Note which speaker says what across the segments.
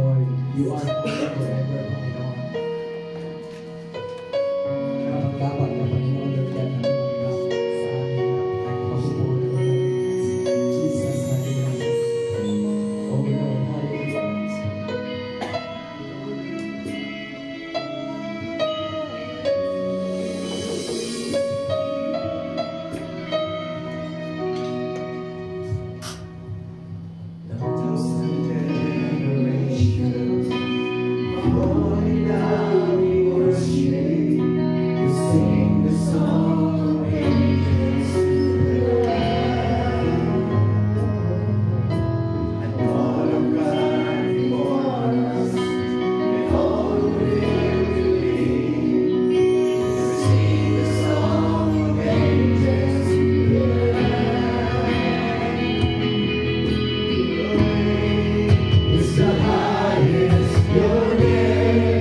Speaker 1: Lord. You are holy forever, Panginoon. Dapat na Panginoon, Lord God, na umanggap sa amin. Pagpupuri ko lang. Jesus, hallelujah. Oh Lord, hallelujah.
Speaker 2: Your name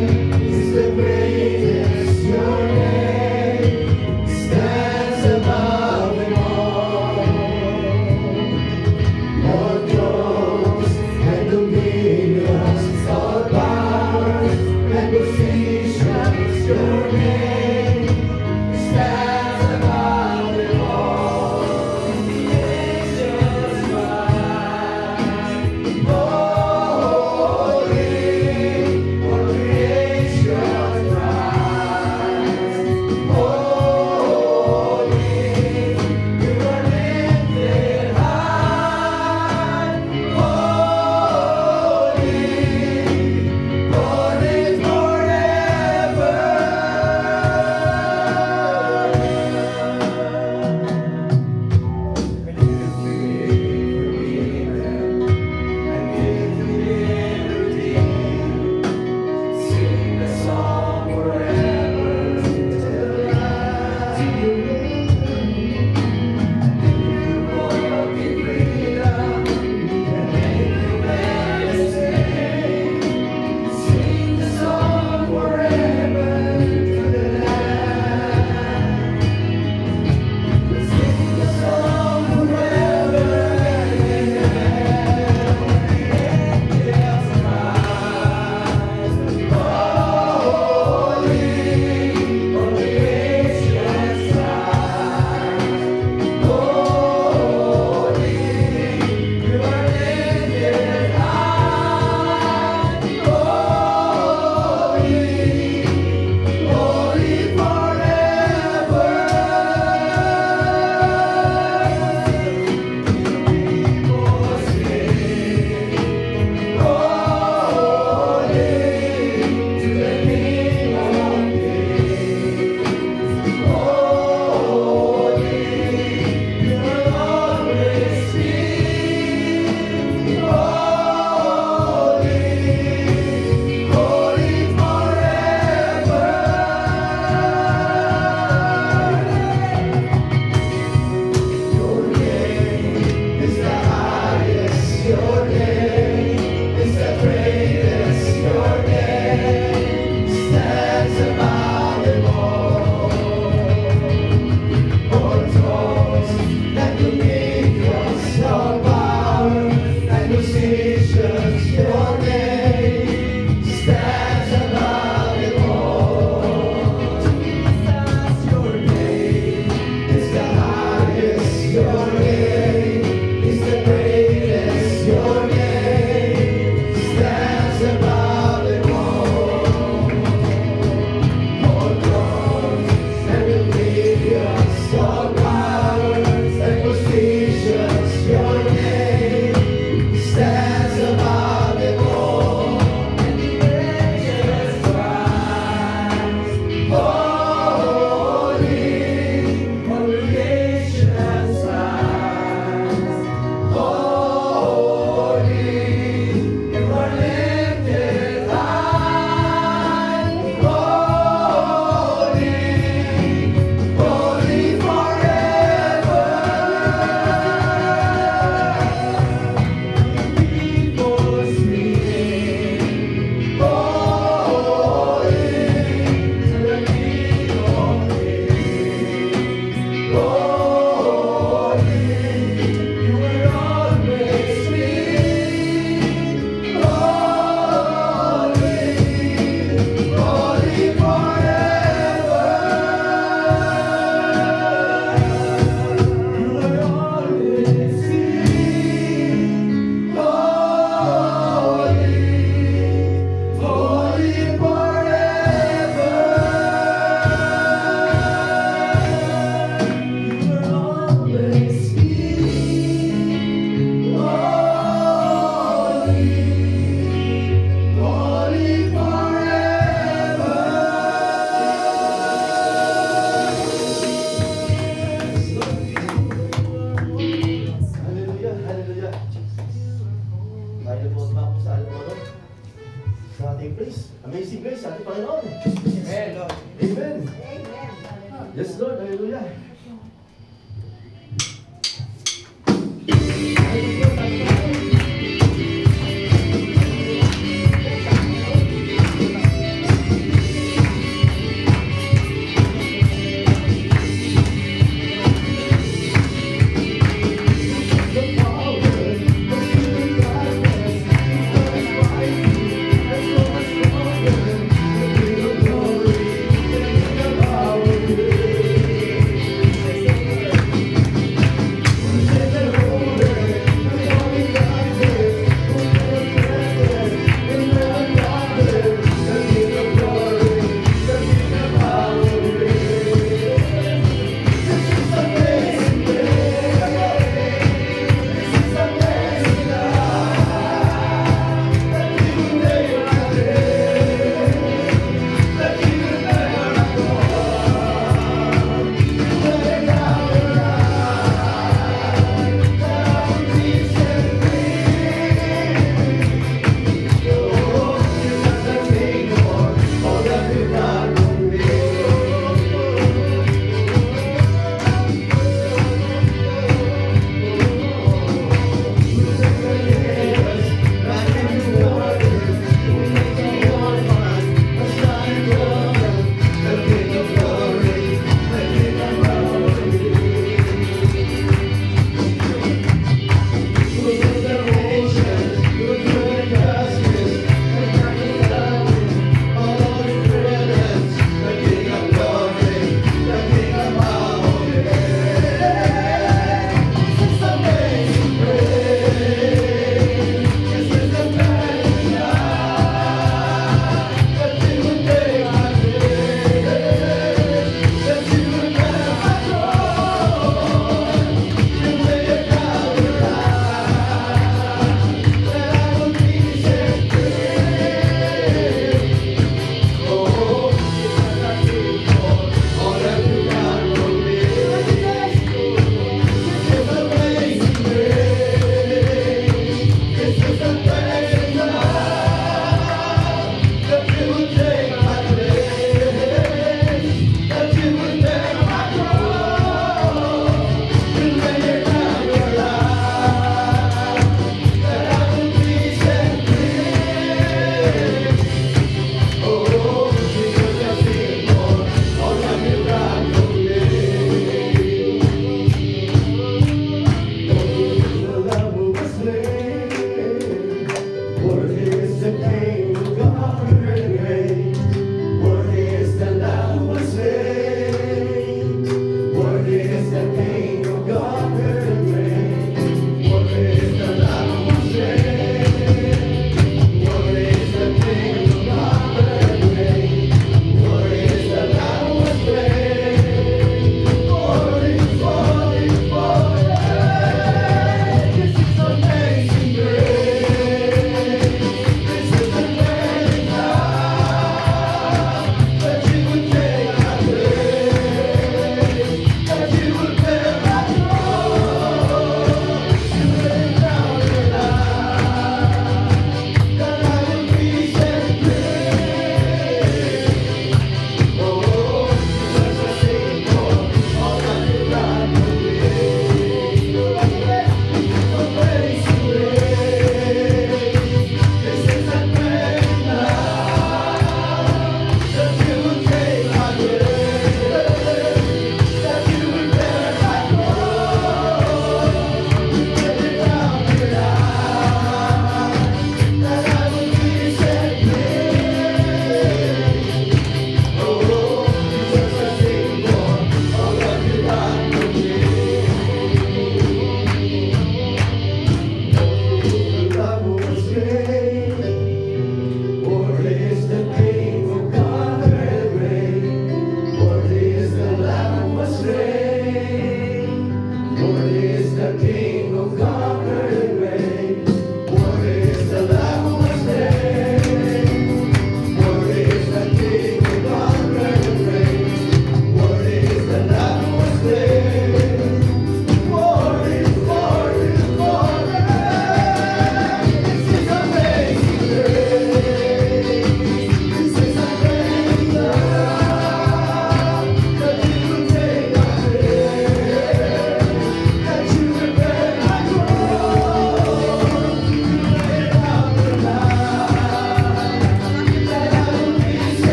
Speaker 2: ating praise. Amazing grace sa ating Panginoon.
Speaker 1: Amen, Lord.
Speaker 2: Amen. Yes, Lord. Hallelujah.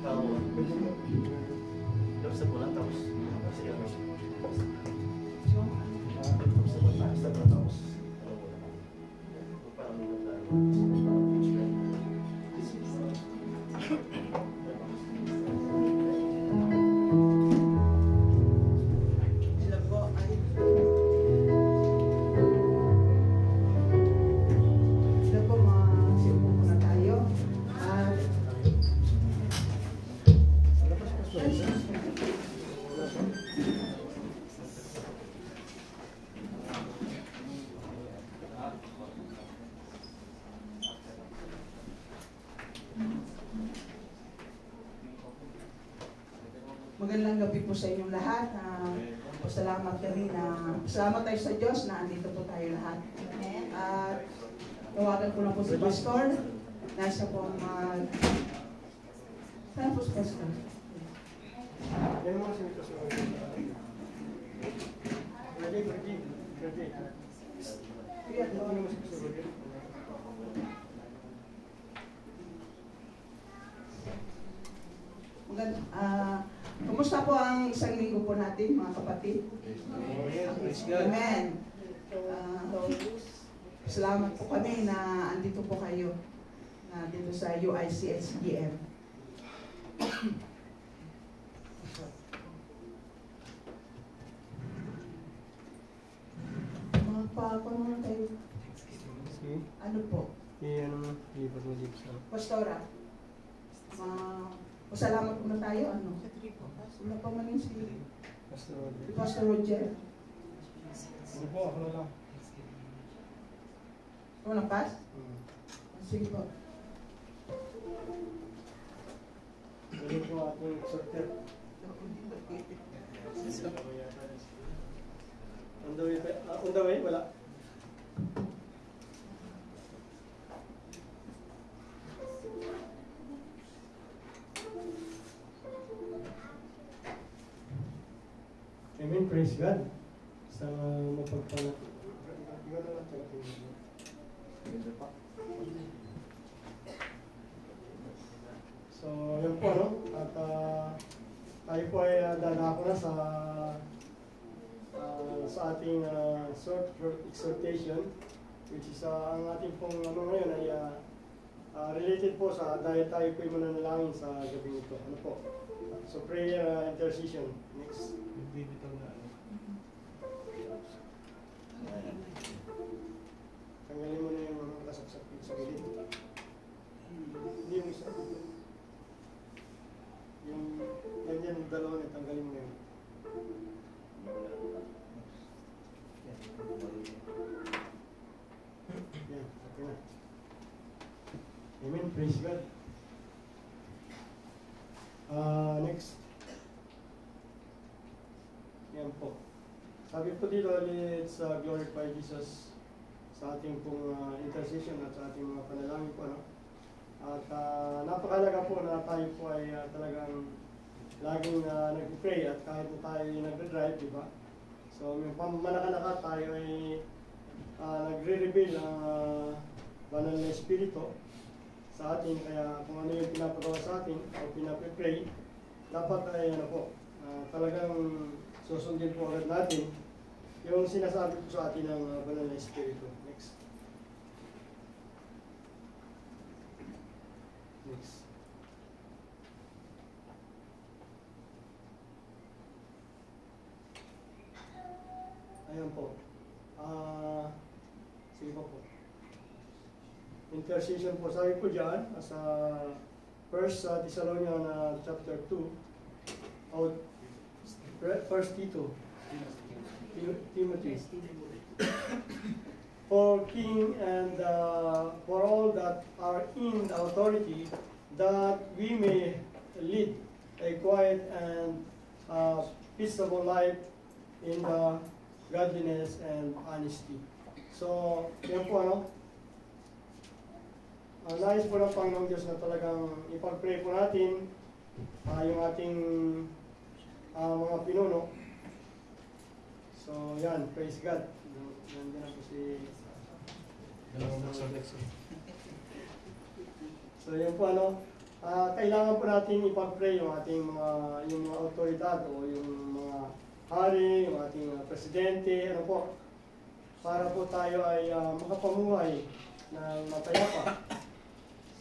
Speaker 2: ikaw, tapos sa bulan, tapos sa iyo. Tapos sa bulan, tapos parang
Speaker 3: Sila po ay sila po siupo muna tayo at magandang gabi po sa inyong lahat. Salamat tayo sa Diyos na andito po tayo lahat. At tawagan ko lang po si Pastor. Nasa po saan po si Pastor? Kumusta po ang isang linggo po natin, mga kapatid? Amen. Salamat po kami na andito po kayo na dito sa UICSGM. Magpapa naman tayo. Ano po? Pastora. Pasalamat po na tayo. Ano? Wala pa man yung si Pastor Roger.
Speaker 4: Ano po, ako na lang.
Speaker 3: Walang pass? Sige po.
Speaker 4: Ano po ating sorter? On the way, wala. Amen, praise God. Sa mapagpala. So, yan po, no? At tayo po ay dadako na sa ating short exhortation, which is ang ating pong ngayon ay related po sa dahil tayo po ay mananalangin sa gabi nito. Ano po? So, prayer intercession. Next. Nagbibitaw na ano. Tanggalin mo na yung mga kasaksak sa gilid. Hindi yung isa. Yung yan dalawa na tanggalin mo na yun. Yan, okay na. Amen, praise God. Next. Yan po. Sabi po dito, let's glorify Jesus sa ating pong intercession at sa ating mga panalangin po. No? At napakalaga po na tayo po ay talagang laging nag-pray at kahit na tayo nag-drive, di ba? So, yung pamamanaka tayo ay nagre-reveal ang banal na Espiritu sa atin. Kaya kung ano yung pinapagawa sa atin o pinapipray, dapat ay talagang susundin po agad natin yung sinasabi po sa atin ng banal na Espiritu. Next. Next. Ayan po. Sige po. Intercession po. Sabi po dyan, sa 1 Thessalonians chapter 2, o 1 Timothy. For king and for all that are in authority, that we may lead a quiet and peaceable life in the godliness and honesty. So, yan po nais po ng Panginoong Diyos na talagang ipag-pray po natin yung ating mga pinuno. So, yan, praise God. Nandiyan na po si... So, yan po kailangan po natin ipag-pray yung ating yung mga autoridad o yung mga hari, yung ating presidente, ano po, para po tayo ay makapamuhay ng mapayapa.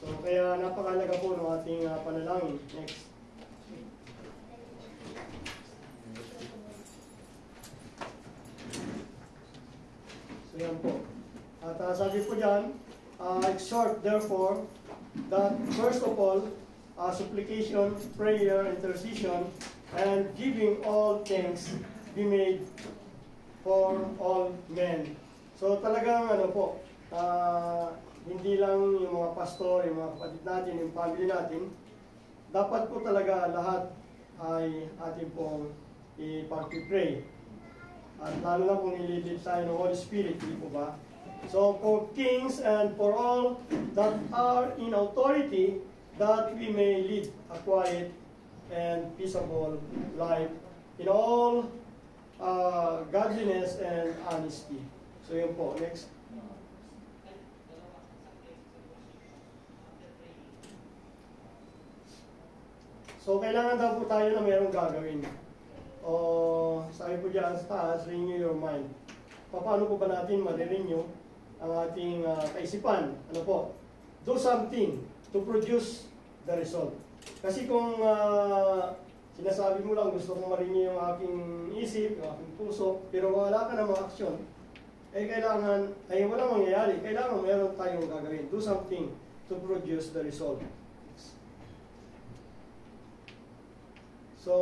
Speaker 4: So, kaya napakalaga po ng ating panalangin. Next. So, yan po. At sabi po dyan, exhort therefore that first of all, supplication, prayer, intercession, and giving all things be made for all men. So talagang ano po, hindi lang yung mga pastor, yung mga kapatid natin, yung family natin, dapat po talaga lahat ay ating pong ipag-pray. At lalo na kung nililid tayo ng Holy Spirit, hindi po ba? So for kings and for all that are in authority, that we may lead a quiet and peaceable life in all godliness and honesty. So yun po, next. So kailangan daw po tayo na mayroong gagawin. O sabi po dyan sa taas, renew your mind. Paano po ba natin ma-renew ang ating kaisipan? Ano po? Do something to produce the result. Kasi kung sinasabi mo lang gusto kong ma-renew yung aking isip, yung aking puso, pero wala ka ng mga aksyon, eh kailangan, ay walang mangyayari. Kailangan mayroon tayong gagawin. Do something to produce the result. So,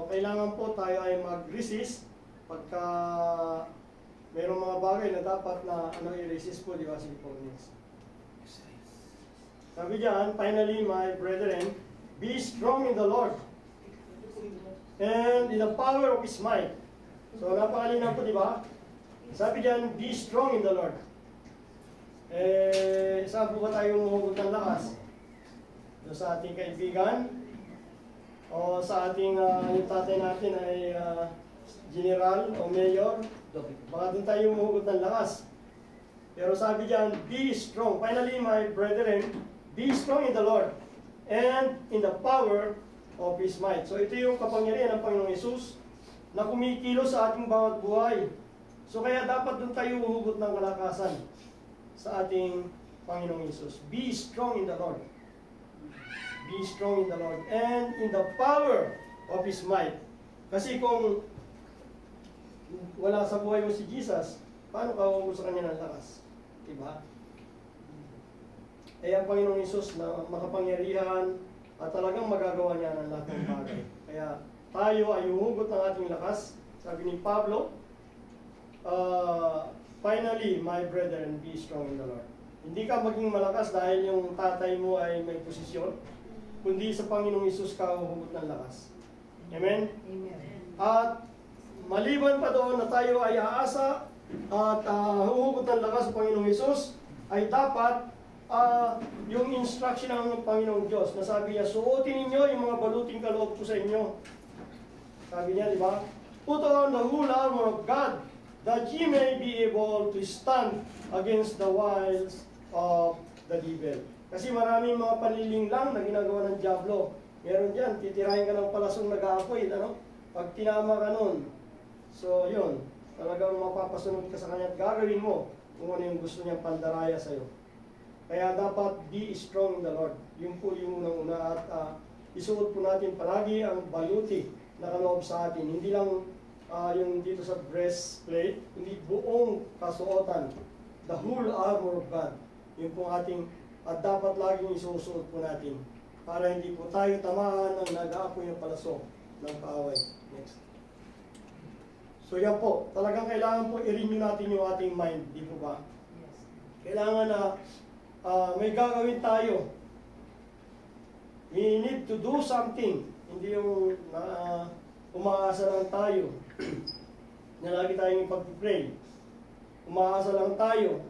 Speaker 4: kailangan po tayo ay mag-resist pagka mayroong mga bagay na dapat na i-resist po, di ba? Sige po, next. Sabi diyan, finally, my brethren, be strong in the Lord and in the power of His might. So, napakalinaw po, di ba? Sabi diyan, be strong in the Lord. Saan po ba tayong mahugot ng lakas? Doon sa ating kaibigan, o sa ating yung tatay natin ay general o mayor, baka doon tayo mahugot ng lakas. Pero sabi diyan, be strong. Finally, my brethren, be strong in the Lord and in the power of His might. So ito yung kapangyarihan ng Panginoong Hesus na kumikilos sa ating bawat buhay. So kaya dapat doon tayo huhugot ng kalakasan sa ating Panginoong Hesus. Be strong in the Lord. Be strong in the Lord and in the power of His might. Kasi kung wala sa buhay mo si Jesus, paano ka huhugot sa Kanya ng lakas? Diba? Ang Panginoong Hesus na makapangyarihan at talagang magagawa niya ng lahat ng bagay. Kaya tayo ay huhugot ng ating lakas. Sabi ni Pablo, finally, my brethren, be strong in the Lord. Hindi ka maging malakas dahil yung tatay mo ay may posisyon, kundi sa Panginoong Hesus ka huhugot ng lakas. Amen?
Speaker 3: Amen.
Speaker 4: At maliban pa doon na tayo ay aasa at huhugot ng lakas sa Panginoong Hesus, ay dapat yung instruction ng Panginoong Diyos na sabi niya, suotin ninyo yung mga baluting kaloob ko sa inyo. Sabi niya, di ba? Put on the whole armor of God, that ye may be able to stand against the wiles of the devil. Kasi maraming mga paniling lang na ginagawa ng Diablo. Meron dyan, titirahin ka ng palasong nag-aapoy, ano? Pag tinama ka nun, so yun, talagang mapapasunod ka sa kanya at gagawin mo kung ano yung gusto niyang pandaraya sa'yo. Kaya dapat be strong in the Lord. Yun po yung unang-una at isuot po natin palagi ang baluti na kaloob sa atin. Hindi lang yung dito sa breastplate, hindi buong kasuotan. The whole armor of God. Yun po ating at dapat laging isusuot po natin para hindi po tayo tamaan ng nag-aapoy ng palaso ng kaaway. Next. So yan po, talagang kailangan po i-renew natin yung ating mind, di po ba?
Speaker 3: Yes.
Speaker 4: Kailangan na may gagawin tayo. We need to do something. Hindi yung umaasa lang tayo na lagi tayong ipag-pray. Umaasa lang tayo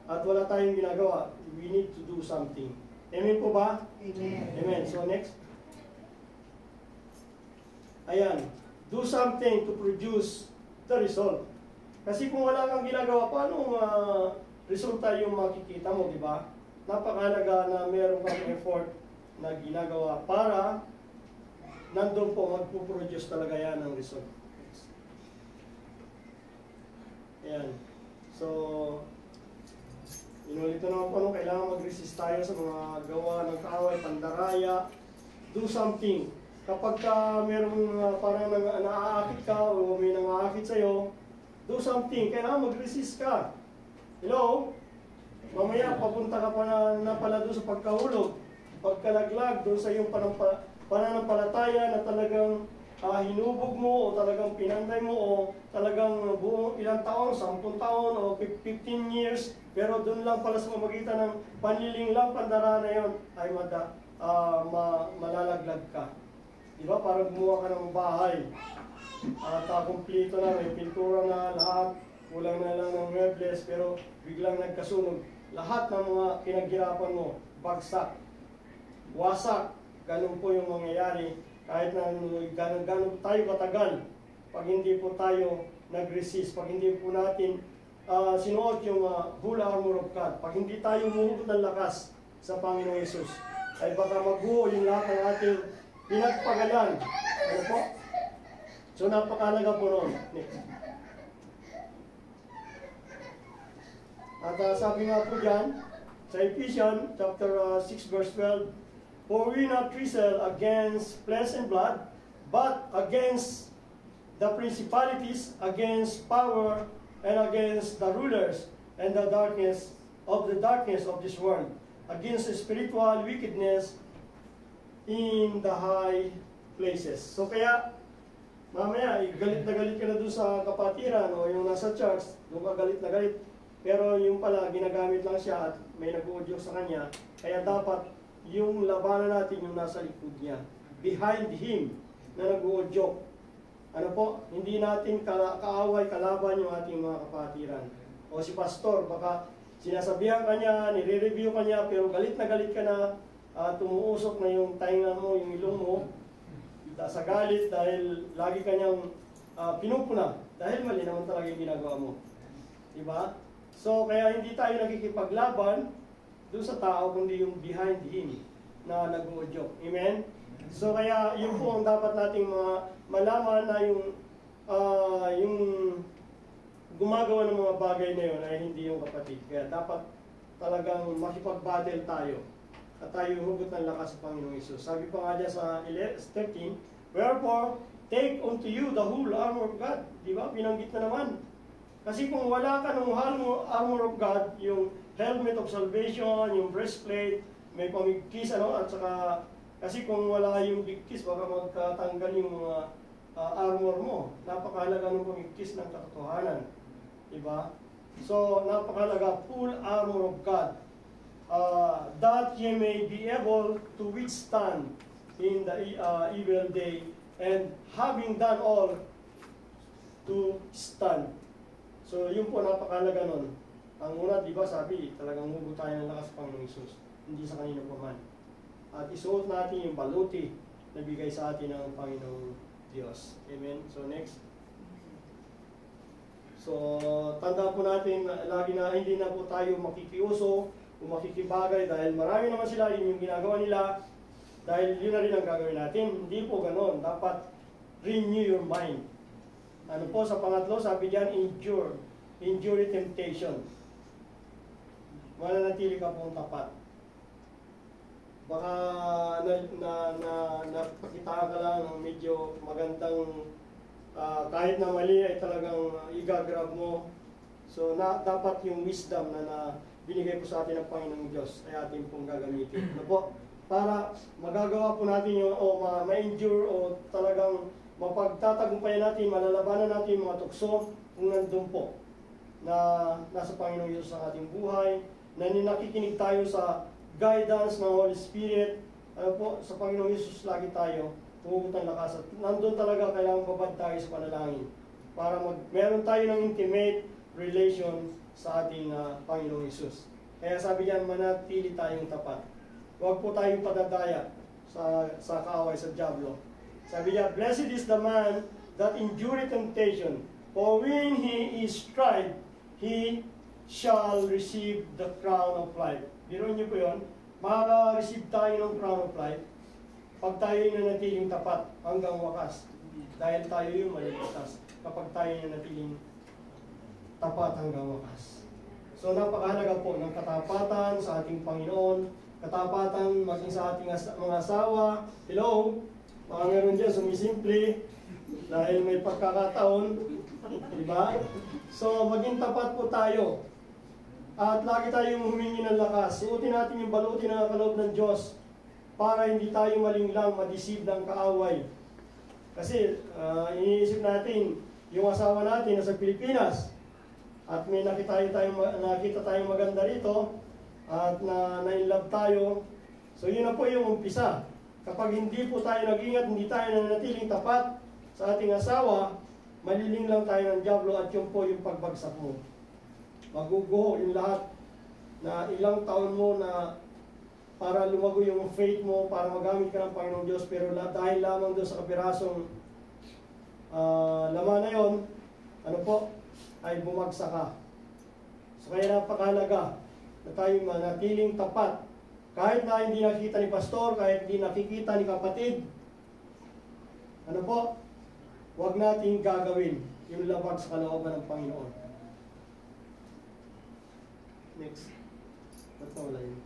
Speaker 4: at wala tayong ginagawa. We need to do something. Amen po ba?
Speaker 3: Amen.
Speaker 4: Amen. So next. Ayan. Do something to produce the result. Kasi kung wala kang ginagawa, paano resulta yung makikita mo, di ba? Napakahalaga na meron kang effort na ginagawa para nandun po magpuproduce talaga yan ng result. Ayan. So, inulit na naman po, kailangan mag-resist tayo sa mga gawa ng kaaway, pandaraya. Do something. Kapag merong parang naaakit ka o may nangaakit sa'yo, do something. Kailangan mag-resist ka. Hello? Mamaya, papunta ka na pala doon sa pagkahulog, pagkalaglag, doon sa iyong pananampalataya na talagang hinubog mo o talagang pinanday mo o talagang buong ilang taon, 10 taon o 15 years, pero doon lang pala sa mamagitan ng panliling lang pandara na yun ay malalaglag ka. Diba? Parang gumawa ka ng bahay at kumpleto na, may pintura na lahat, kulang na lang ng mebles, pero biglang nagkasunog. Lahat ng mga pinaghirapan mo, bagsak, wasak. Ganun po yung mangyayari kahit na ganun tayo katagal. Pag hindi po tayo nag-resist, pag hindi po natin sinuot yung whole armor of God, pag hindi tayo muhugot ng lakas sa Panginoong Yesus, ay baka magbuo yung lahat ng ating pinagpagalan. Ano po? So napakalaga po noon. At sabi nga po dyan, sa Ephesians chapter 6 verse 12, for we not wrestle against flesh and blood, but against the principalities, against power, and against the rulers, and the darkness of this world, against the spiritual wickedness in the high places. So kaya, mamaya, galit na galit ka na doon sa kapatiran o yung nasa church, doon ka galit na galit. Pero yung pala, ginagamit lang siya at may nag-audio sa kanya. Kaya dapat yung labanan natin yung nasa likod niya. Behind him na nag-audio. Ano po? Hindi natin kaaway, kalaban yung ating mga kapatiran. O si pastor, baka sinasabihan ka niya, nire-review ka niya, pero galit ka na, tumuusok na yung tainga mo, yung ilong mo, sa galit dahil lagi ka niyang pinupuna. Dahil mali naman talaga yung ginagawa mo. Diba? So, kaya hindi tayo nakikipaglaban doon sa tao, kundi yung behind him na nag-audio. Amen? So, kaya yun po ang dapat nating malaman na yung gumagawa ng mga bagay na yun ay hindi yung kapatid. Kaya dapat talagang makipag-battle tayo at tayo hugot ng lakas sa Panginoong Hesus. Sabi pa nga dyan sa 13, wherefore, take unto you the whole armor of God. Di ba? Pinanggit na naman. Kasi kung wala ka ng armor of God, yung helmet of salvation, yung breastplate, may pamigkis, at saka, kasi kung wala yung bigkis, baka magkatanggal yung mga armor mo. Napakahalaga ng pamigkis ng katotohanan. Diba? So, napakahalaga, full armor of God, that ye may be able to withstand in the evil day, and having done all, to stand. So, yun po, napakahalaga nun. Ang una, di ba, sabi, talagang hugot tayo ng lakas sa Panginoong Hesus, hindi sa kanino pa man. At isuot natin yung baluti na bigay sa atin ng Panginoong Diyos. Amen? So, next. So, tanda po natin, lagi na hindi na po tayo makikiuso o makikibagay dahil marami naman sila, yun yung ginagawa nila, dahil yun na rin ang gagawin natin. Hindi po ganon. Dapat renew your mind. Ano po, sa pangatlo, sabi diyan, endure temptation. Mananatili ka pong tapat. Baka napakitaan ka lang ng medyo magandang, kahit na mali ay talagang igagrab mo. So, dapat yung wisdom na binigay po sa atin ng Panginoong Diyos ay atin pong gagamitin. Ano po? Para magagawa po natin yung, ma-endure o talagang mapagtatagumpayan natin, malalabanan natin yung mga tukso kung nandun po na nasa Panginoong Diyos sa ating buhay, na nakikinig tayo sa guidance ng Holy Spirit. Ano po, sa Panginoong Yesus lagi tayo tumugot ng lakas at nandun talaga kailangan babad tayo sa panalangin para meron tayo ng intimate relation sa ating Panginoong Yesus. Kaya sabi niyan, manatili tayong tapat. Huwag po tayong padadaya sa kaaway, sa dyablo. Sabi niya, blessed is the man that endureth temptation, for when he is tried, he shall receive the crown of life. Biro niyo po yun, makaka-receive tayo ng crown of life pag tayo ay nanatiling tapat hanggang wakas. Dahil tayo yung maliligtas kapag tayo ay nanatiling tapat hanggang wakas. So napakahalaga po ng katapatan sa ating Panginoon, katapatan maging sa ating mga asawa. Hello? Mga meron dyan sumisimple dahil may pagkakataon. Diba? So maging tapat po tayo. At lagi tayong humingi ng lakas. Suotin natin yung baluti na kaloob ng Diyos para hindi tayo malinglang, madeceive ng kaaway. Kasi iniisip natin, yung asawa natin nasa Pilipinas at may nakita tayong maganda rito at na-inlove tayo. So yun na po yung umpisa. Kapag hindi po tayo nag-ingat, hindi tayo nanatiling tapat sa ating asawa, maliling lang tayo ng dyablo at yun po yung pagbagsak mo. Maguguho yung lahat na ilang taon mo na para lumago yung faith mo, para magamit ka ng Panginoong Diyos, pero dahil lamang doon sa kapirasong laman na yun, ano po, ay bumagsak ka. So kaya napakahalaga na tayo manatiling tapat. Kahit na hindi nakikita ni pastor, kahit hindi nakikita ni kapatid, ano po, huwag nating gagawin yung labag sa kalooban ng Panginoon. Next. Ba't wala yun?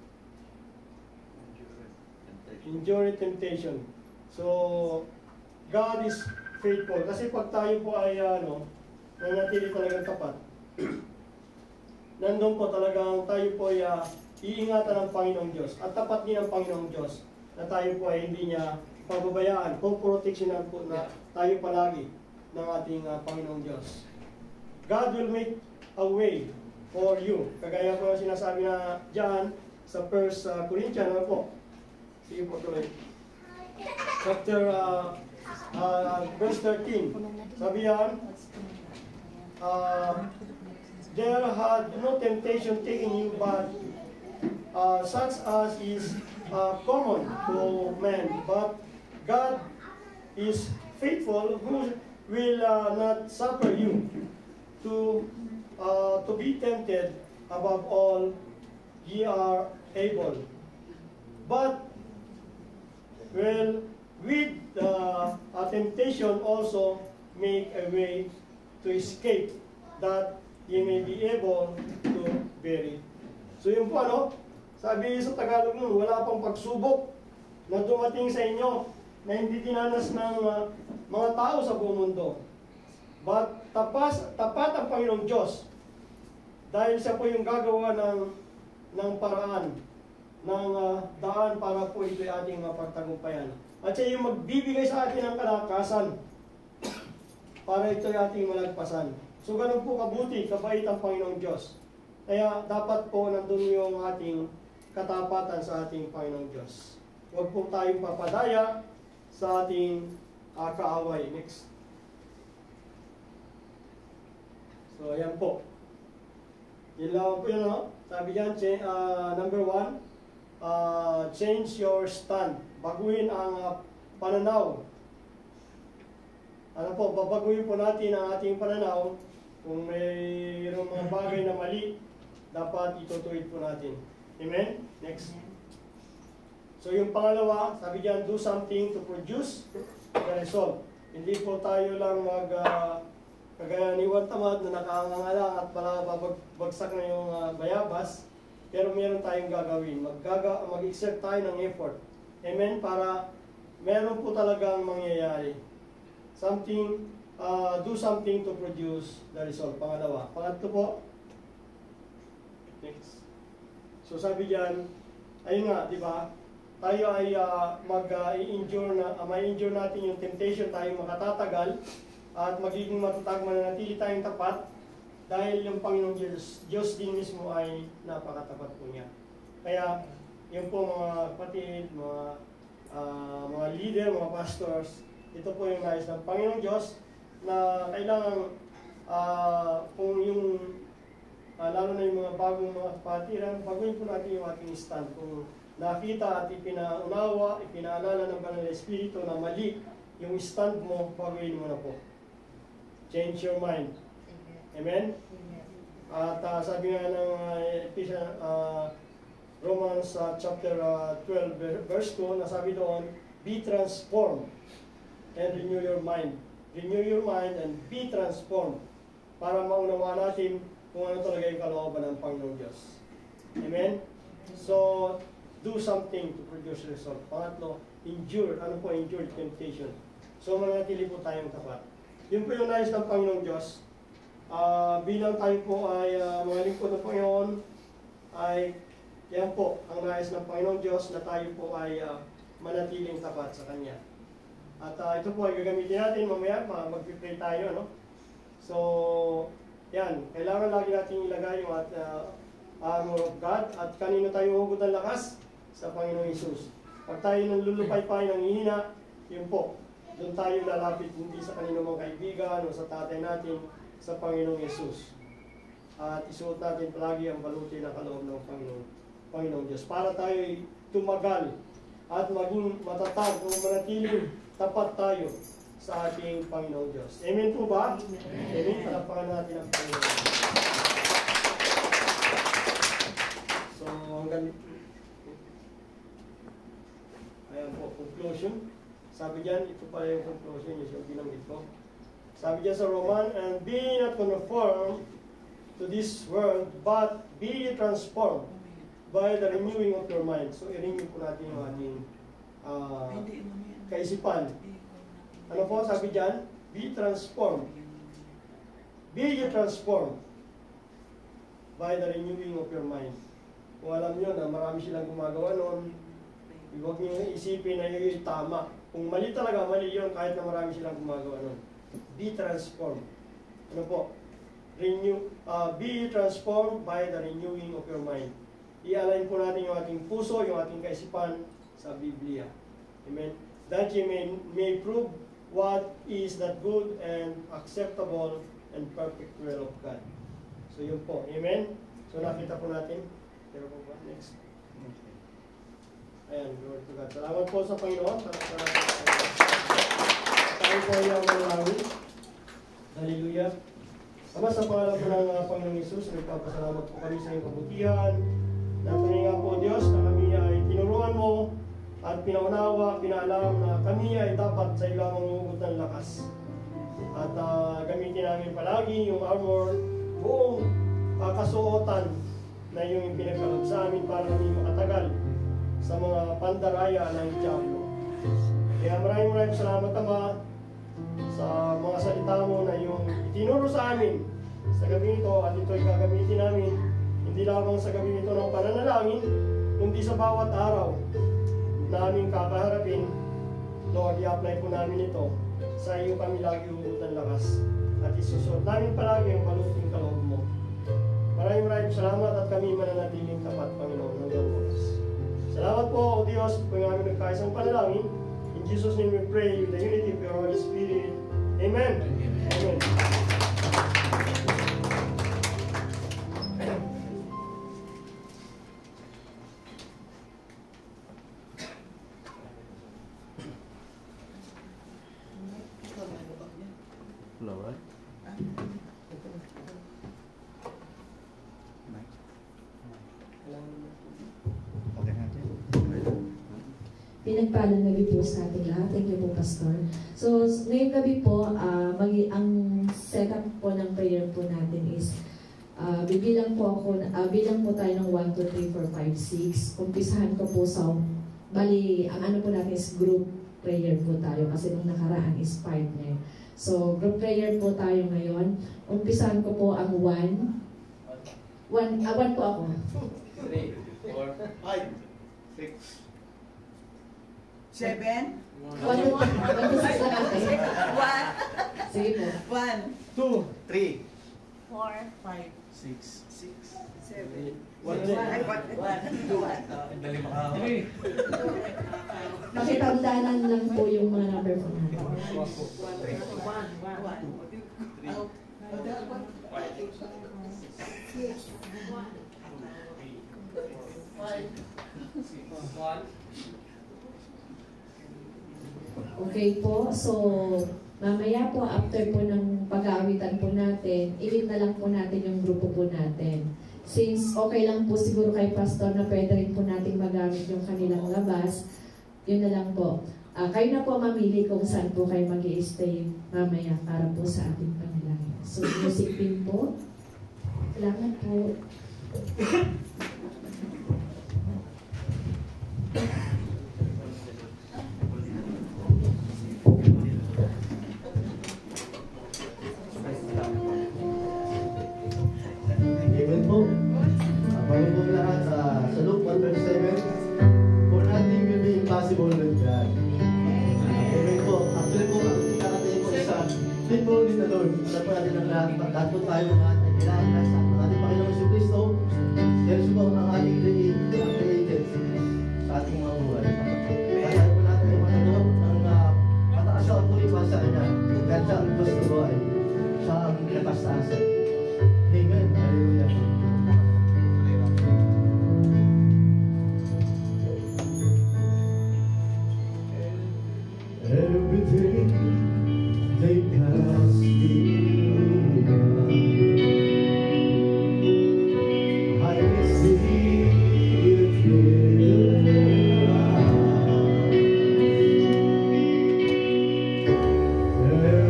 Speaker 4: Endure temptation. So, God is faithful. Kasi pag tayo po ay nanatili talagang tapat, nandun po talagang tayo po ay iingatan ng Panginoong Diyos. At tapat din ng Panginoong Diyos na tayo po ay hindi niya pababayaan. Kung proteksyonan po na tayo palagi ng ating Panginoong Diyos. God will make a way for you. Kagaya po ang sinasabi na dyan sa 1 Corinthians, ano po? Sige po tuloy. Chapter verse 13. Sabi yan, there had no temptation taken you, but such as is common to men. But God is faithful, who will not suffer you to be tempted above all ye are able. But well, with temptation also make a way to escape, that ye may be able to bear it. So yun po sabi sa Tagalog nun, wala pang pagsubok na dumating sa inyo na hindi dinanas ng mga tao sa buong mundo. But tapat ang Panginoong Diyos dahil siya po yung gagawa ng paraan, ng daan para po ito'y ating mapagtagumpayan. At siya yung magbibigay sa atin ng kalakasan para ito'y ating malagpasan. So ganun po kabuti, kabait ang Panginoong Diyos. Kaya dapat po nandun yung ating katapatan sa ating Panginoong Diyos. Huwag po tayong papadaya sa ating kaaway. Next. So ayan po. Yun lang po yun, Sabi dyan, number 1, change your stand. Baguhin ang pananaw. Ano po, babaguhin po natin ang ating pananaw. Kung mayroong mga bagay na mali, dapat itutuwid po natin. Amen? Next. So yung pangalawa, sabi dyan, do something to produce the result. Hindi po tayo lang kagaya ni Juan Tamad na nakahangangalang at pala bagsak na yung bayabas. Pero meron tayong gagawin. Mag-exert tayo ng effort. Amen? Para meron po talagang mangyayari. Do something to produce the result. Pangalawa. Pangatlo po. Next. So sabi diyan, ayun nga, di ba? Tayo ay ma-endure natin yung temptation, tayo makatatagal at magiging matatag, mananatili tayong tapat dahil yung Panginoong Diyos din mismo ay napakatapat po niya. Kaya, yun po mga kapatid, mga leader, mga pastors, ito po yung nais ng Panginoong Diyos na kailangan kung yung lalo na yung mga bagong mga kapatiran, baguhin po natin yung ating stand. Kung nakita at ipinaunawa, ipinaalala ng Banal na Espiritu na mali yung stand mo, baguhin mo na po. Change your mind. Amen? At sabi nga ng Romans chapter 12 verse 2, nasabi doon, be transformed and renew your mind. Renew your mind and be transformed para maunawaan natin kung ano talaga yung kalooban ng Panginoong Diyos. Amen? So, do something to produce result. Pangatlo, endure. Ano po endure? Temptation. So, manatili po tayong tapat. Yun po yung nais ng Panginoong Diyos. Bilang tayo po ay mga lingkod ng Panginoon, ay yan po ang nais ng Panginoong Diyos na tayo po ay manatiling tapat sa Kanya. At ito po ay gagamitin natin mamaya, mag-pray tayo, no? So, yan, kailangan lagi natin ilagay yung armor of God at kanino tayo hugot ng lakas? Sa Panginoong Hesus. Pag tayo nalulupay-pay ng hihina, yun po, doon tayo lalapit hindi sa kanino mga kaibigan o sa tatay natin, sa Panginoong Hesus. At isuot natin palagi ang baluti ng kaloob ng Panginoong Diyos para tayo tumagal at maging matatag o manatiling tapat tayo sa ating Panginoong Diyos. Amen po ba? Amen. Palapakan natin ang Panginoon. So, hanggang ayan po, conclusion. Sabi dyan, ito pa yung conclusion, yung binanggit ko. Sabi dyan sa Roman, and be not conformed to this world, but be transformed by the renewing of your mind. So, i-renew po natin yung ating kaisipan. Ano po sabi dyan? Be transformed. Be ye transformed by the renewing of your mind. Kung alam nyo na marami silang gumagawa noon, huwag nyo isipin na yun tama. Kung mali talaga, mali yun kahit na marami silang gumagawa noon. Be transformed. Ano po? Be transformed by the renewing of your mind. I-align po natin yung ating puso, yung ating kaisipan sa Biblia. Amen? That you may prove what is that good and acceptable and perfect will of God. So yun po. Amen? So nakita po natin. Pero po ba? Next. Ayan, glory to God. Salamat po sa Panginoon. Tayo po ay ang manalangin. Hallelujah. Ama, sa pangalan po ng Panginoong Hesus, nagpapasalamat po kami sa iyong kabutihan. Natuloy nga po Diyos na kami ay tinuruan mo at pinaunawa, pinaalam na kami ay dapat sa iyo lamang umugot ng lakas. At gamitin namin palagi yung armor, buong kasuotan na yung pinagkaloob sa amin para kami makatagal sa mga pandaraya ng Diablo. Kaya maraming salamat Ama sa mga salita mo na yung itinuro sa amin sa gabi ito at ito'y gagamitin namin hindi lamang sa gabi ito ng pananalangin kundi sa bawat araw na aming kakaharapin. Lord, i-apply po namin ito sa iyo kami lagi hugot ng lakas at isusunod namin palagi ang baluting kaloob mo. Maraming salamat at kami mananatiling tapat, Panginoon, hanggang oras. Salamat po, O Diyos, kung aming nagkaisang panalangin. In Jesus' name we pray with the unity of your Holy Spirit. Amen. Amen.
Speaker 2: Hello, right? Okay natin.
Speaker 5: Pinagpalang gabi po sa ating lahat. Thank you po, Pastor. So, ngayong gabi po, ang setup po ng prayer po natin is bibilang po tayo ng 1, 2, 3, 4, 5, 6. Umpisahan ko po sa, bali, ang ano po natin is group prayer po tayo kasi nung nakaraan is 5 na yun. So, group prayer po tayo ngayon. Umpisahan ko po ang 1 po ako.
Speaker 2: 3, 4, 5, 6,
Speaker 3: 7?
Speaker 5: 1 to 6 lang natin.
Speaker 3: 1.
Speaker 5: Sige po.
Speaker 3: 1.
Speaker 4: 2,
Speaker 2: 3,
Speaker 3: 4. 5.
Speaker 2: 6,
Speaker 3: 7.
Speaker 4: 1,
Speaker 3: 1.
Speaker 2: Dali makahuli.
Speaker 5: Pakitagdanan lang po yung mga number po natin.
Speaker 2: 1.
Speaker 5: Okay po, so mamaya po after po ng pag-aawitan po natin, ilit na lang po natin yung grupo po natin. since okay lang po siguro kay Pastor na pwede rin po natin magamit yung kanilang labas, yun na lang po. Kayo na po mamili kung saan po kayo mag-i-stay mamaya para po sa ating panalangin. So, music team po. Salamat po.
Speaker 6: Amen po. Bago po lahat sa Luke 1:7, for nothing will be impossible with God. Amen po. Actually po, ang kakatayin po sa people in the Lord. Alam po natin ang lahat po tayo mga ay kailangan na sa ating Panginoon si Kristo. Dahil po ang ating created sa ating mga buhay. Kaya po natin yung mga doon ang mataas sa autority sa Kanya. Dahil siya ang gusto ko ay siya ang pinakastaasan. Amen. Hallelujah. Everything they pass me by, I can see it clearly. Every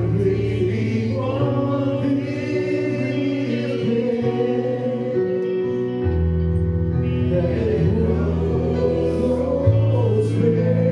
Speaker 6: one is there. That knows where.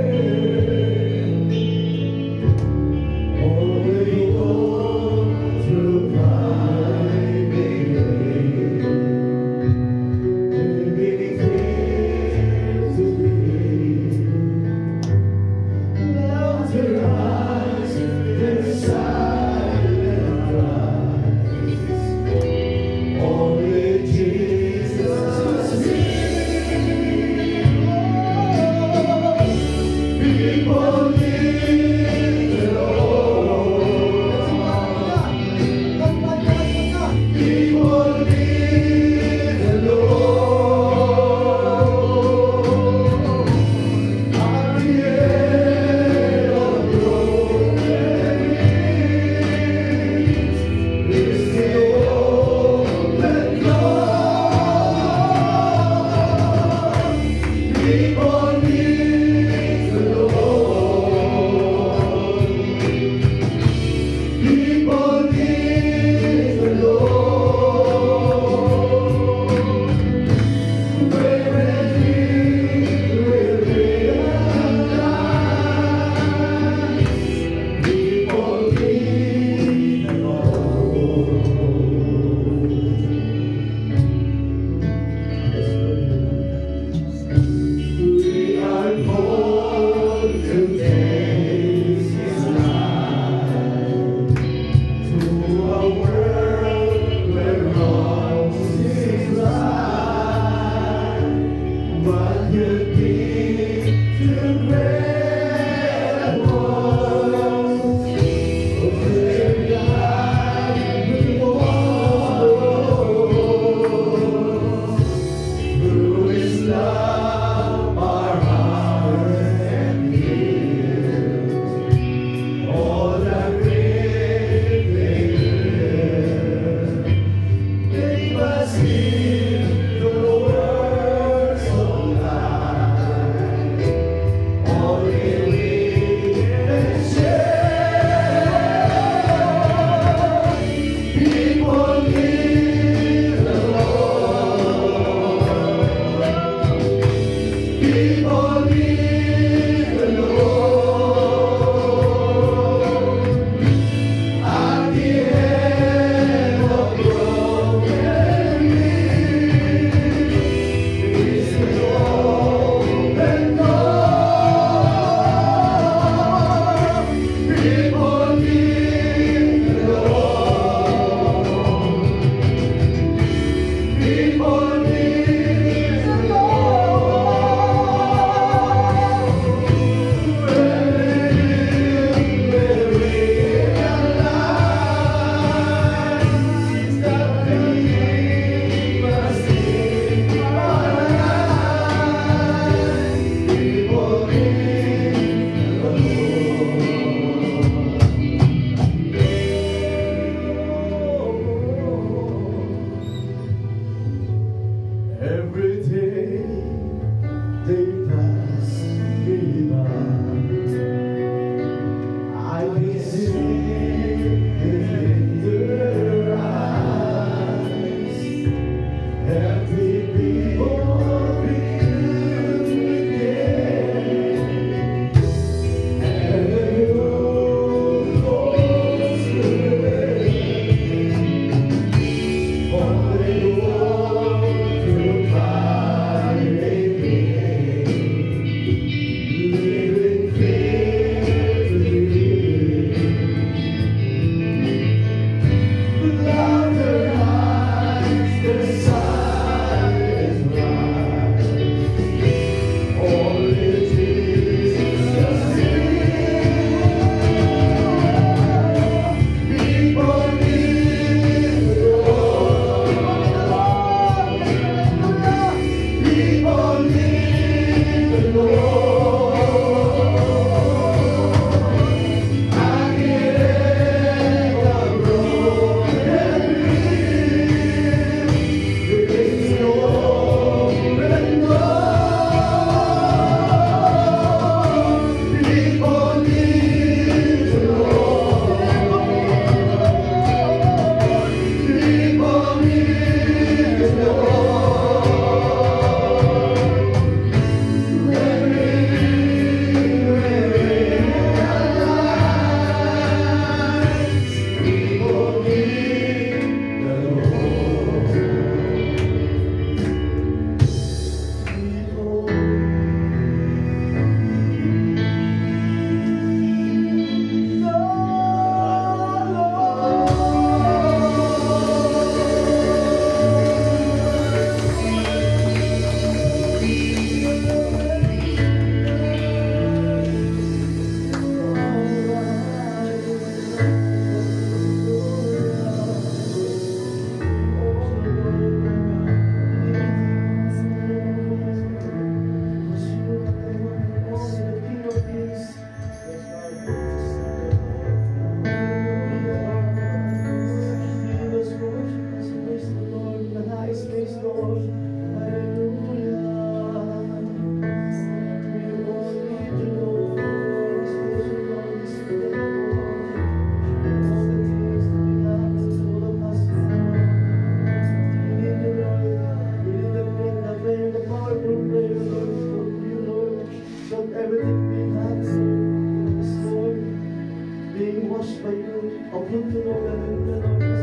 Speaker 6: washed by you. Help them to know that in the Lord is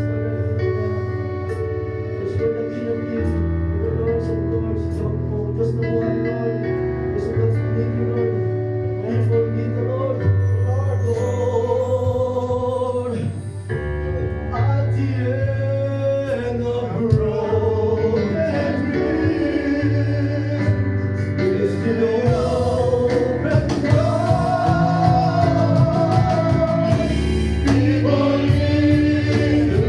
Speaker 6: just for the King of Kings, the Lords of Lords, just the one Lord, just what's in you, Lord. We forgive the Lord, Lord, at the end of the road, is still open door. We believe.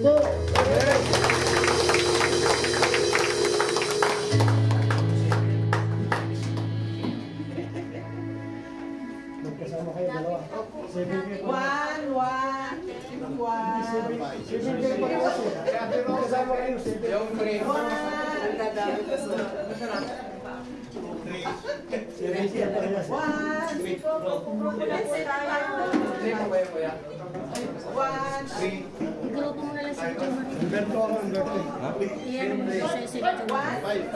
Speaker 6: po.
Speaker 4: Magkasama kayo dalawa. 7K po.
Speaker 3: One.
Speaker 4: Magkasama kayo, 7K.
Speaker 2: Yung free.
Speaker 7: Grupo mo na lang si John Marie.
Speaker 4: Humberto ako, Humberto.
Speaker 7: Iyan mo sa si John Marie.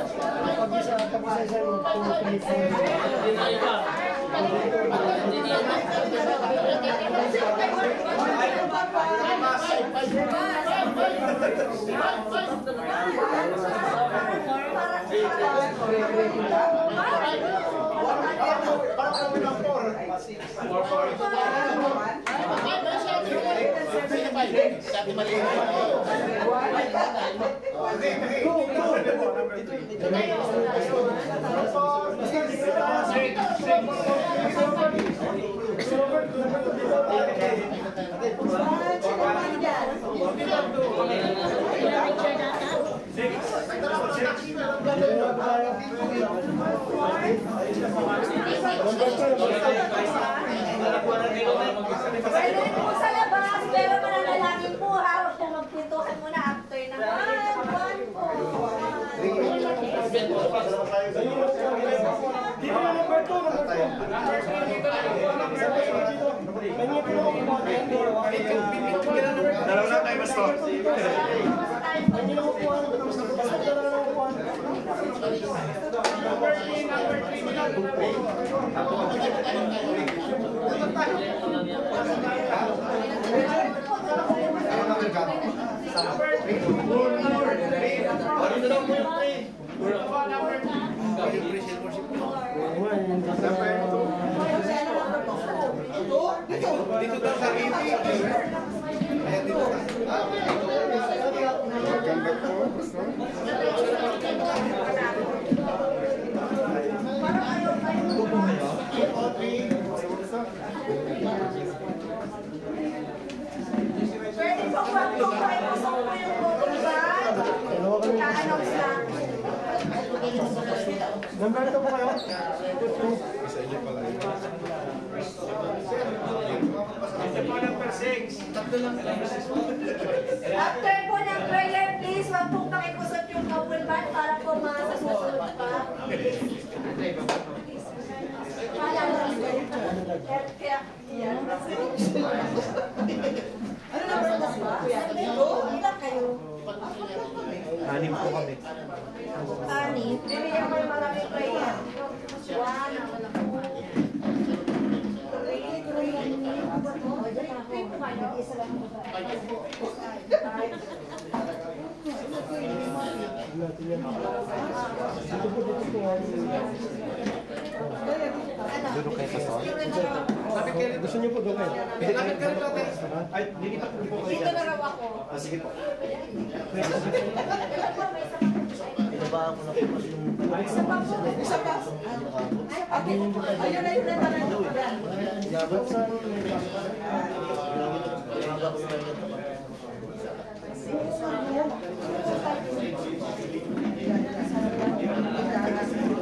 Speaker 4: Pag-isa yung pag-isa.
Speaker 8: Pwede po sa labas, pero mananalangin po ha. Huwag po magpintukan muna after ng one po.
Speaker 4: Dito na Humberto,
Speaker 2: Dalawa na tayo, Pastor. Dito daw sa TV. Ayan dito. Ganda ko.
Speaker 8: Pwede po wag po kayo sa yung bubulban. Ka-announce lang.
Speaker 4: Humberto po kayo?
Speaker 2: Isa inyo pala yun.
Speaker 8: After po ng prayer, please, wag po pakikusot yung kabulban para po masasusunod pa. Kaya, yan.
Speaker 3: Ano na ba ba?
Speaker 8: Ilan kayo?
Speaker 2: Anim po kami.
Speaker 8: Anim. Bibigyan ko yung maraming prayer. One.
Speaker 2: Dudok kayo sa sol.
Speaker 4: Gusto niyo po doon kayo?
Speaker 2: Lapit ka rin natin. Ay, dinipat po kayo
Speaker 8: Dito
Speaker 2: dyan.
Speaker 8: na raw ako.
Speaker 2: Sige po.
Speaker 6: Pinabaan ko na po kasi yung...
Speaker 3: Isa pa. Ayun na yung natanong ko.
Speaker 6: Yabat sa... Pinabaan ko na yun.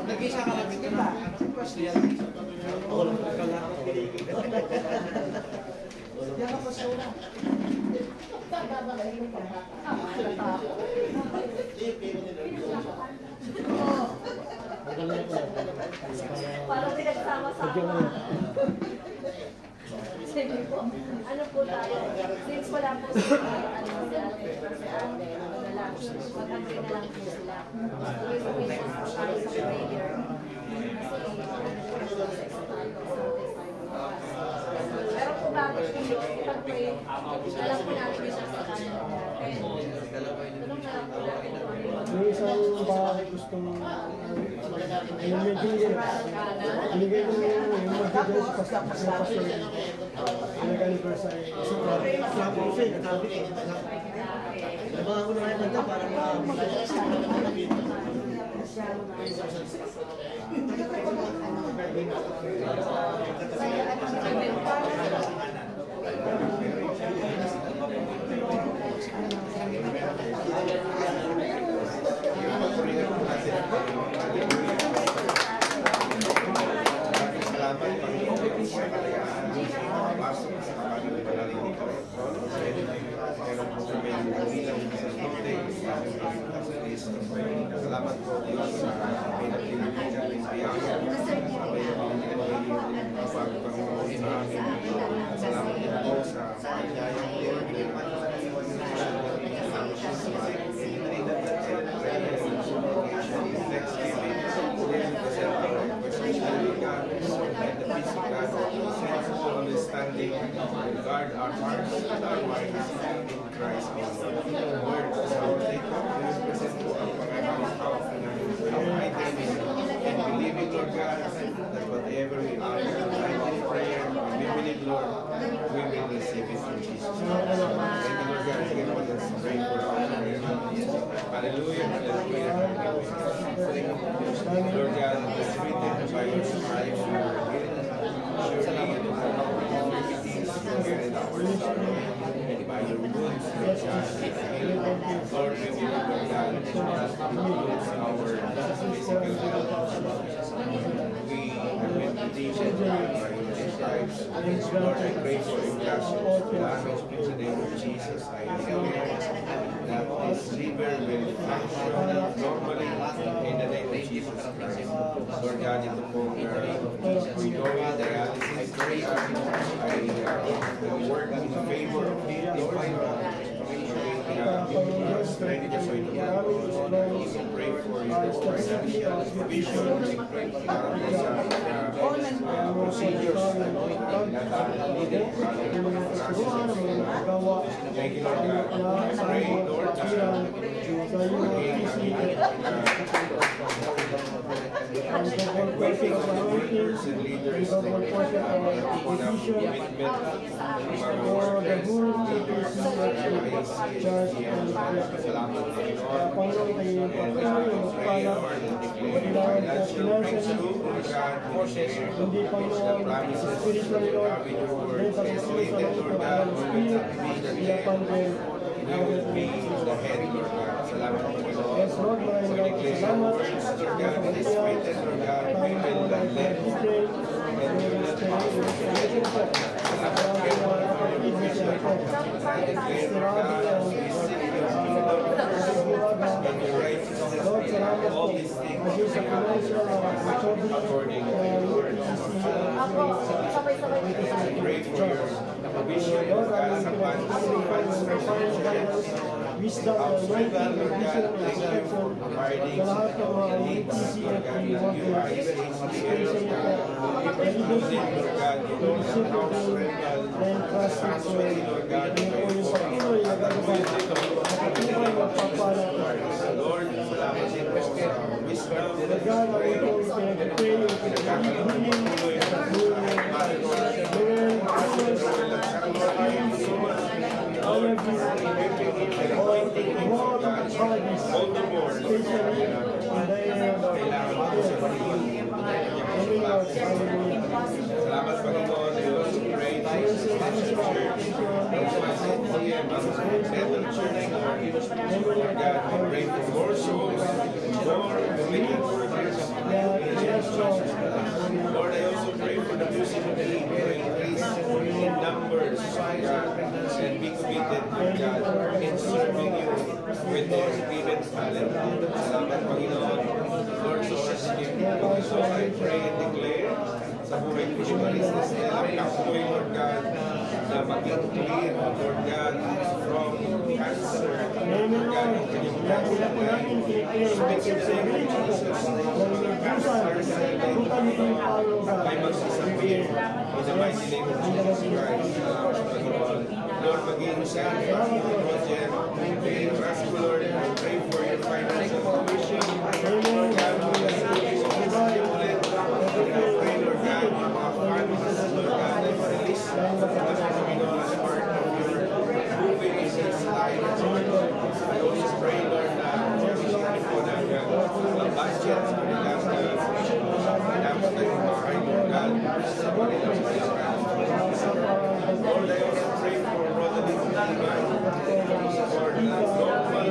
Speaker 2: Nag-isa ka lang dito na.
Speaker 6: Ako lang.
Speaker 3: Yan ako sa una.
Speaker 8: Parang pinagsama-sama. Sige po. Ano po tayo? Since wala po si ate, si ate, magkantay na lang po sila. Tuloy po tayo sa prayer. Pero po bakit hindi pag-pray, alam po natin yung sa kanan natin. Tulong na lang po natin kung ano yung
Speaker 4: Yung isang bahay gustong binigay ko yung magdadala sa pastor. Nag-anniversary.
Speaker 6: Pinabaan ko na kayo kanta para
Speaker 2: Ipapurihan po natin ang Panginoon. Salamat, Panginoon, sa kalayaan. Pasok sa kapatid na nalinig ka. Meron po kami ang bilang sa Sunday. Salamat po, Diyos, sa pinag-pinagpigan ng biyaya. Sabay ang Panginoon sa amin. Salamat po sa pagkayang Lord. Understanding, guard our hearts and our minds in Christ our Lord. Sa our take up, we present po ang pangangalaw ng item and believing, Lord God, that whatever we ask in prayer, we believe, Lord, we will receive it in Jesus' name. Thank you, Lord God, again, let us pray for our prayer. Hallelujah, hallelujah, hallelujah. Lord God, it is written by your stripes we are healed. Surely you took our infirmities, you carried our sorrow, and by your wounds we are healed. Lord, we will, Lord God, that includes our physical health. We have been redeemed by your stripes. Lord, I pray for your blessings. In the name of Jesus, I declare that this liver will function normally in the name of Jesus Christ. Lord God, ito pong ongoing dialysis, I work in favor of it, Lord. Strength just so you can pray for your financial provision, pray para po sa procedures na needed para thank you, Lord God. Pray, Lord, workers and leaders we will be the head, Lord God. Salamat po, Lord.
Speaker 4: Yes, Lord,
Speaker 2: We declare your words, Lord God, in this written, Lord God, we will not let and we will not salamat kayo for your provision. I declare, Lord God, as we seek your kingdom and your righteousness, all these things will be added according to your word. I pray for your provision, Lord God, sa funds,
Speaker 4: wisdom,
Speaker 2: Lord God, thank you for providing the needs, Lord God, that you are able to share, Lord God. Using, Lord God, you know, the house rental, actually, Lord God, you know, Lord, salamat din po sa wisdom, salamat Panginoon, Diyos, pray Jesus, Settle Church, Lord God, we pray for more souls, more committed workers. Lord, I also pray for the music team to increase in numbers, God, and be committed, Lord God, in serving you with their given talent. Salamat Panginoon. Lord, so I pray and declare sa buhay ko si Marisa Stella Kapoy, Lord God, na maging clear, Lord God, from cancer, Lord God, ang kanyang cancer life. Speak in the name of Jesus, cancer cell ay magsisapir in the mighty name of Jesus Christ. Lord, maging sa Roger, may trust ko, Lord, I pray for your financial provision. Lord God, pray, Lord God, yung mga families, Lord God, that you release as Panginoon as part of your moving in his life. I also pray, Lord, na sisyanin po na ang budgets for the last dapat tayong bahay, Lord God, sa kanilang pagkakas. Lord, I also pray for Rodaling Liman, for the Lord,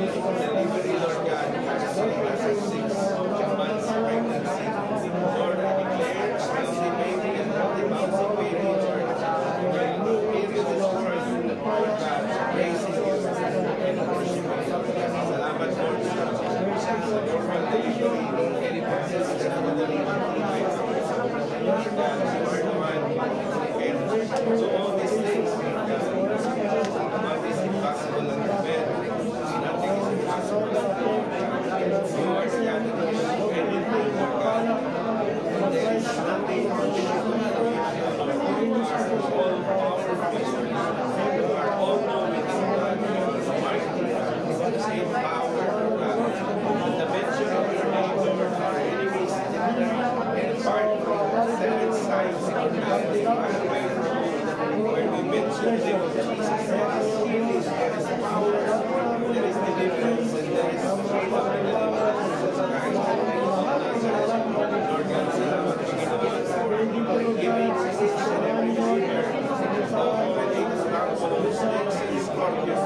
Speaker 2: name of Jesus, there is healing, there is power, there is deliverance, and there is freedom in the name of Jesus Christ. Lord God, salamat Panginoon for giving us each and every believer the latest gospel of snakes and scorpions.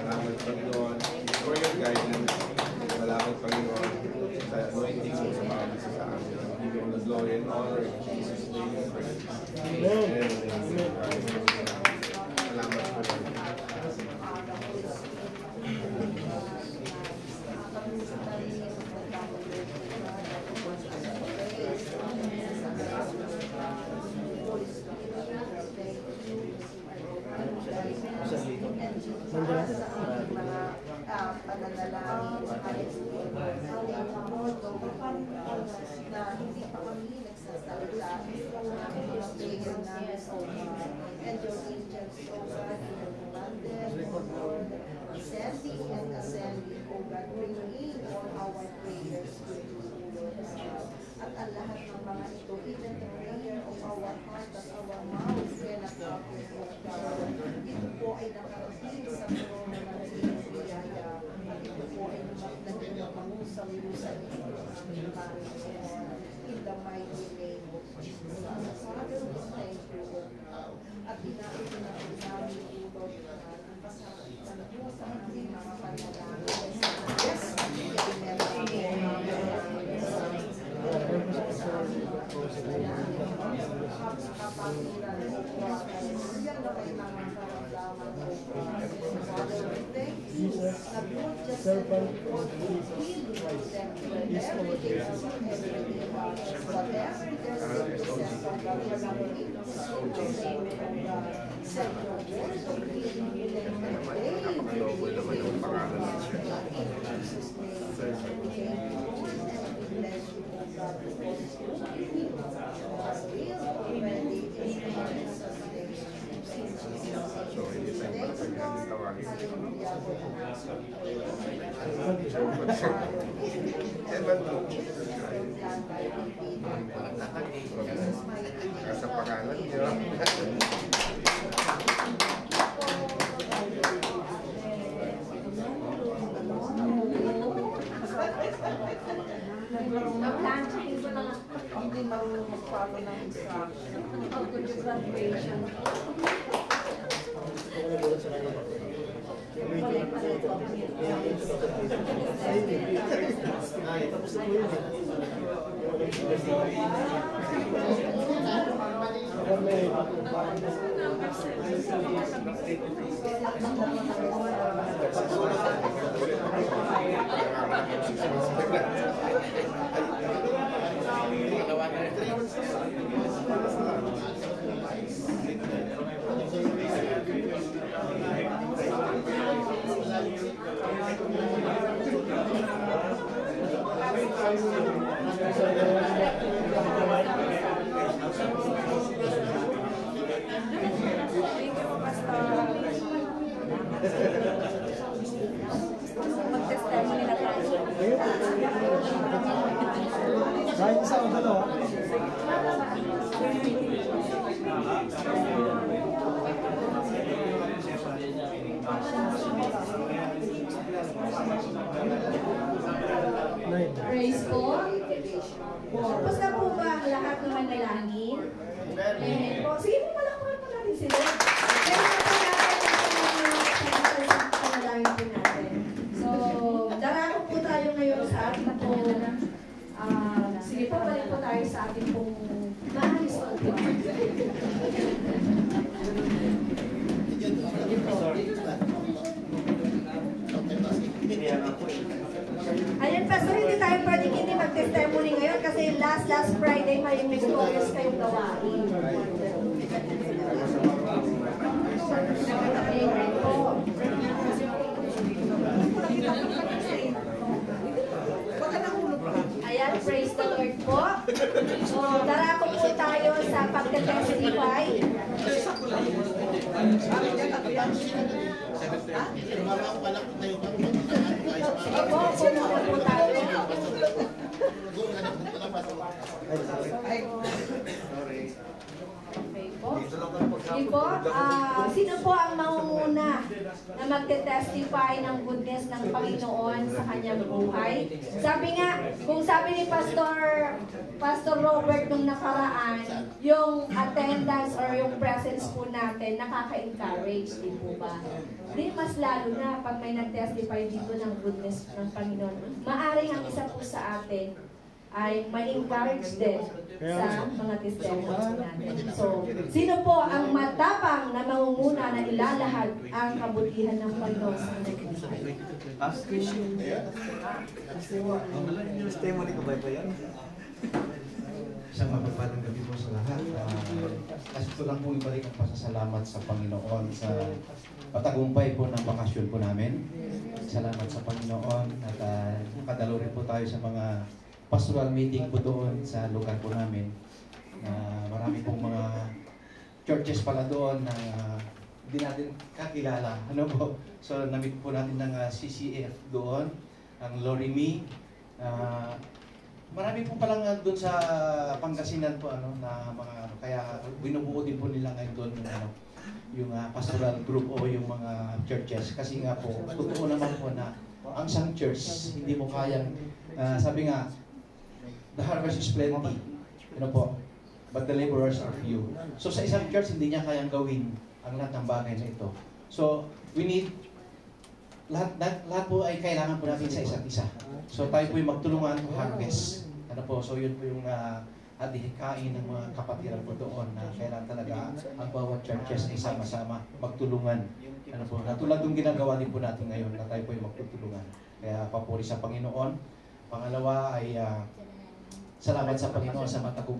Speaker 2: Salamat, Panginoon, for your guidance. Salamat, Panginoon, sa anointing mo sa bawat isa sa amin. Give you all the glory and honor in Jesus' name. Amen. Salamat, Panginoon.
Speaker 9: na hindi pa kami nagsasalita and your angels ascending and ascending, O God, bringing all our prayers to you, Lord. At ang lahat ng mga ito, even the prayer of our heart at our mouth, cannot happen, O God. Ito po ay nakarating sa throne ng ating biyaya. At ito po ay naging napangusaw sa iyo. In the mighty name of Jesus. Father, we thank you, O God. At inaabot na po namin, O Lord God, ang kasakitan mo sa aming mga panalangin. Yes, amen.
Speaker 2: Sa pangalan niyo.
Speaker 9: Hindi marunong mag-follow ng instruction. Good graduation. Mag-testimony na tayo.
Speaker 4: Kahit isa o dalawa.
Speaker 8: Praise po. Tapos na po ba ang lahat ng manalangin? Amen po. Sige po, palakpakan po natin sila. Kaya na po natin sa panalangin po natin. So, darako po tayo ngayon sa ating pong sige po, balik po tayo sa ating pong maayos po. may victorious kayong gawain. Amen po. Ayan, praise the Lord po. So, darako po tayo sa pagka-testify. Sige po, pumunta po tayo. Okay po. Sige po, sino po ang mangunguna na magte-testify ng goodness ng Panginoon sa kanyang buhay? Sabi nga, kung sabi ni Pastor Robert nung nakaraan, yung attendance or yung presence po natin nakaka-encourage, di po ba? Di mas lalo na pag may nag-testify dito ng goodness ng Panginoon. Maaring ang isa po sa atin ay ma-encourage din sa mga testimonies natin. So, sino po ang matapang na mangunguna na ilalahad ang kabutihan ng Panginoon sa kanyang buhay?
Speaker 1: Testimony ko ba ito yan? Isang mapagpalang gabi po sa lahat. Kasi ito lang po ibalik ang pasasalamat sa Panginoon sa patagumpay po ng bakasyon po namin. Salamat sa Panginoon at nakadalo rin po tayo sa mga pastoral meeting po doon sa lugar po namin. Marami pong mga churches pala doon na hindi natin kakilala. Ano po? So, namit po natin ng CCF doon, ang Lorimi. Marami po palang doon sa Pangasinan po na mga kaya binubuo din po nila ngayon doon yung pastoral group o yung mga churches kasi nga po totoo naman po na ang isang church hindi mo kayang sabi nga the harvest is plenty, po, but the laborers are few. So sa isang church hindi niya kayang gawin ang lahat ng bagay na ito. So we need lahat po ay kailangan po natin sa isa't isa. So tayo po ay magtulungan to harvest. So yun po yung adhikain ng mga kapatiran po doon na kailangan talaga ang bawat churches ay sama-sama magtulungan. Natulad yung ginagawa din po natin ngayon na tayo po ay magtutulungan. Kaya papuri sa Panginoon. Pangalawa ay salamat sa Panginoon sa matagumpay